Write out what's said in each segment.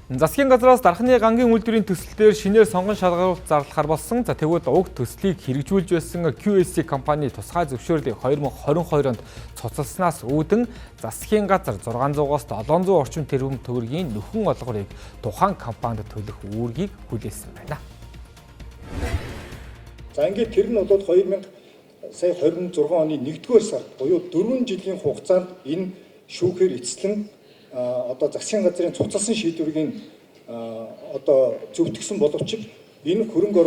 Засгийн газраас дархны гангийн үйлдвэрийн төсөл дээр шинээр сонгон шалгаруулалт зарлахаар болсон. За тэгвэл уг төслийг хэрэгжүүлж байсан QSC компани тусгай зөвшөөрлийг 2022 онд цуцалснаас үүдэн засгийн газар 600-аас 700 орчим тэрбум төгрөгийн нөхөн олгорыг тухайн компанид төлөх үүргийг хүлээсэн байна. За ингээд тэр нь бол 2026 оны 1-р сард буюу 4 жилийн хугацаанд энэ шүүхээр эцэслэн одоо засгийн газрын цуцалсан шийдвэрийн одоо зөвтгсөн боловч энэ хөрөнгө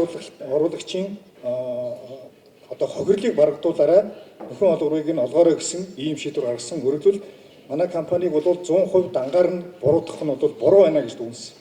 оруулагчийн одоо хохирлыг барагдуулаарай нөхөн олгорыг нь олгоорой гэсэн ийм шийдвэр гаргасан. Өөрөлдвөл манай компаниг бол 100% дангаар нь буруутгах нь бол буруу байна гэж дүгнсэн.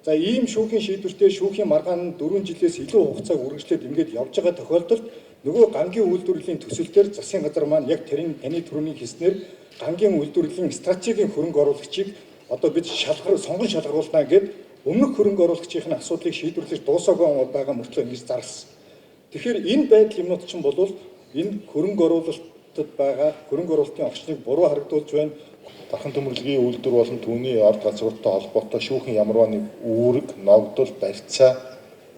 За ийм шүүхийн шийдвэртэй шүүхийн маргаан 4 жилээс илүү хугацааг үргэлжлээд ингээд явж байгаа тохиолдолд нөгөө гангийн үйлдвэрлэлийн төсөл дээр засгийн газар маань яг таны түрүүний хэлснээр гангийн үйлдвэрлэлийн стратегийн хөрөнгө оруулагчийг одоо бид сонгон шалгаруулна гэд өмнөх хөрөнгө оруулагчийн асуудлыг шийдвэрлэж дуусаагүй байгаа мөртлөө ингэж зарласан. Тэгэхээр энэ байдал юмнууд чинь бол энэ хөрөнгө оруулалтад байгаа хөрөнгө оруулалтын огцныг буруу харагдуулж байна. Дархан төмөрлөгийн үйлдвэр болон түүний ард газруудтай холбоотой шүүхэн ямарваа нэг үүрэг, ногдол, барьцаа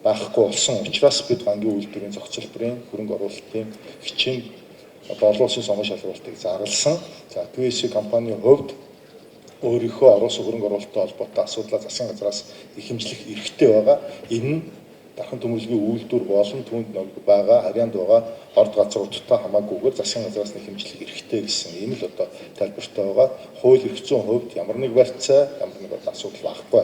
байхгүй болсон учраас бид гангийн үйлдвэрийн зохиц салбарын хөрөнгө оруулалтын бичиг одоо олон улсын сонгон шалгуулалтыг зарласан. За QSC компанийн хувьд өөрийнхөө оруулсан хөрөнгө оруулалттай холбоотой асуудлаа засгийн газраас ихэмжлэх эрхтэй байгаа. Энэ нь дархан төмөрлөгийн үйлдвэр болон түүнд байгаа харьяанд байгаа орд газруудтай хамаагүйгээр засгийн газраас ихэмжлэх эрхтэй гэсэн ийм л одоо тайлбартай байгаа. Хууль эрх зүйн хувьд ямар нэг барьцаа, ямар нэг асуудал байхгүй.